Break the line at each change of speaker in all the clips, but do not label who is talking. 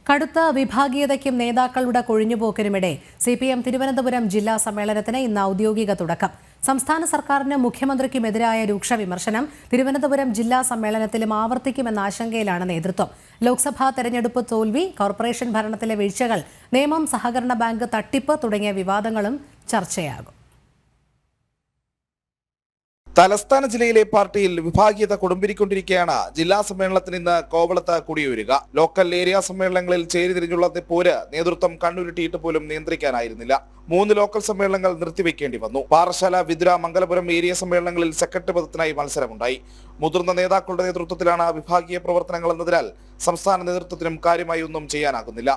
കടുത്ത വിഭാഗീയതയ്ക്കും നേതാക്കളുടെ കൊഴിഞ്ഞുപോക്കിനുമിടെ CPM തിരുവനന്തപുരം ജില്ലാ സമ്മേളനത്തിന് ഇന്ന് ഔദ്യോഗിക തുടക്കം. സംസ്ഥാന സർക്കാരിന് മുഖ്യമന്ത്രിക്കുമെതിരായ രൂക്ഷ വിമർശനം തിരുവനന്തപുരം ജില്ലാ സമ്മേളനത്തിലും ആവർത്തിക്കുമെന്ന ആശങ്കയിലാണ് നേതൃത്വം. ലോക്സഭാ തെരഞ്ഞെടുപ്പ് തോൽവി, കോർപ്പറേഷൻ ഭരണത്തിലെ വീഴ്ചകൾ, നേമം സഹകരണ ബാങ്ക് തട്ടിപ്പ് തുടങ്ങിയ വിവാദങ്ങളും ചർച്ചയാകും.
തലസ്ഥാന ജില്ലയിലെ പാർട്ടിയിൽ വിഭാഗീയത കൊടുമ്പിരിക്കൊണ്ടിരിക്കെയാണ് ജില്ലാ സമ്മേളനത്തിന് ഇന്ന് കോവളത്ത് കുടിയൊരുക. ലോക്കൽ ഏരിയ സമ്മേളനങ്ങളിൽ ചേരിതിരിഞ്ഞുള്ള പോര് നേതൃത്വം കണ്ണുരുട്ടിയിട്ട് പോലും നിയന്ത്രിക്കാനായിരുന്നില്ല. 3 ലോക്കൽ സമ്മേളനങ്ങൾ നിർത്തിവെക്കേണ്ടി വന്നു. പാറശാല, വിതുര, മംഗലപുരം ഏരിയ സമ്മേളനങ്ങളിൽ സെക്രട്ടറി പദത്തിനായി മത്സരമുണ്ടായി. മുതിർന്ന നേതാക്കളുടെ നേതൃത്വത്തിലാണ് വിഭാഗീയ പ്രവർത്തനങ്ങൾ എന്നതിനാൽ സംസ്ഥാന നേതൃത്വത്തിനും കാര്യമായി ഒന്നും ചെയ്യാനാകുന്നില്ല.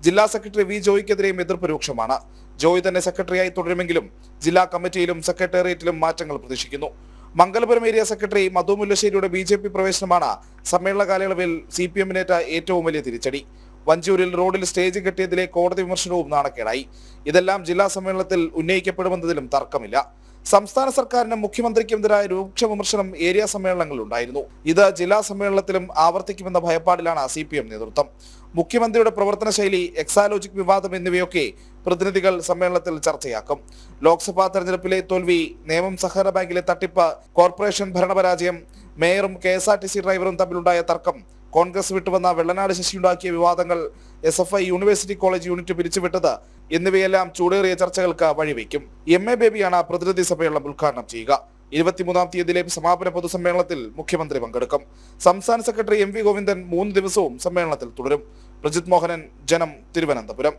ജില്ലാ സെക്രട്ടറി വി ജോയിക്കെതിരെയും എതിർപ്പ് രൂക്ഷമാണ്. ജോയ് തന്നെ സെക്രട്ടറിയായി തുടരുമെങ്കിലും ജില്ലാ കമ്മിറ്റിയിലും സെക്രട്ടേറിയറ്റിലും മാറ്റങ്ങൾ പ്രതീക്ഷിക്കുന്നു. മംഗലപുരം ഏരിയ സെക്രട്ടറി മധു മുല്ലശ്ശേരിയുടെ BJP പ്രവേശനമാണ് സമ്മേളന കാലയളവിൽ CPM-നേറ്റ ഏറ്റവും വലിയ തിരിച്ചടി. വഞ്ചൂരിൽ റോഡിൽ സ്റ്റേജ് കെട്ടിയതിലെ കോടതി വിമർശനവും നാണക്കേടായി. ഇതെല്ലാം ജില്ലാ സമ്മേളനത്തിൽ ഉന്നയിക്കപ്പെടുമെന്നതിലും തർക്കമില്ല. സംസ്ഥാന സർക്കാരിനും മുഖ്യമന്ത്രിക്കുമെതിരായ രൂക്ഷ വിമർശനം ഏരിയ സമ്മേളനങ്ങളിലുണ്ടായിരുന്നു. ഇത് ജില്ലാ സമ്മേളനത്തിലും ആവർത്തിക്കുമെന്ന ഭയപ്പാടിലാണ് CPM നേതൃത്വം. മുഖ്യമന്ത്രിയുടെ പ്രവർത്തന ശൈലി, എക്സാലോജിക് വിവാദം എന്നിവയൊക്കെ പ്രതിനിധികൾ സമ്മേളനത്തിൽ ചർച്ചയാക്കും. ലോക്സഭാ തെരഞ്ഞെടുപ്പിലെ തോൽവി, നേമം സഹകരണ ബാങ്കിലെ തട്ടിപ്പ്, കോർപ്പറേഷൻ ഭരണപരാജയം, മേയറും KSRTC ഡ്രൈവറും തമ്മിലുണ്ടായ തർക്കം, കോൺഗ്രസ് വിട്ടുവന്ന വെള്ളനാട് ശശിയുണ്ടാക്കിയ വിവാദങ്ങൾ, SFI യൂണിവേഴ്സിറ്റി കോളേജ് യൂണിറ്റ് പിരിച്ചുവിട്ടത് എന്നിവയെല്ലാം ചൂടേറിയ ചർച്ചകൾക്ക് വഴിവെക്കും. MA ബേബിയാണ് പ്രതിനിധി സമ്മേളനം ഉദ്ഘാടനം ചെയ്യുക. 23-ാം തീയതിയിലെ സമാപന പൊതുസമ്മേളനത്തിൽ മുഖ്യമന്ത്രി പങ്കെടുക്കും. സംസ്ഥാന സെക്രട്ടറി MV ഗോവിന്ദൻ 3 ദിവസവും സമ്മേളനത്തിൽ തുടരും. പ്രജിത് മോഹനൻ, ജനം, തിരുവനന്തപുരം.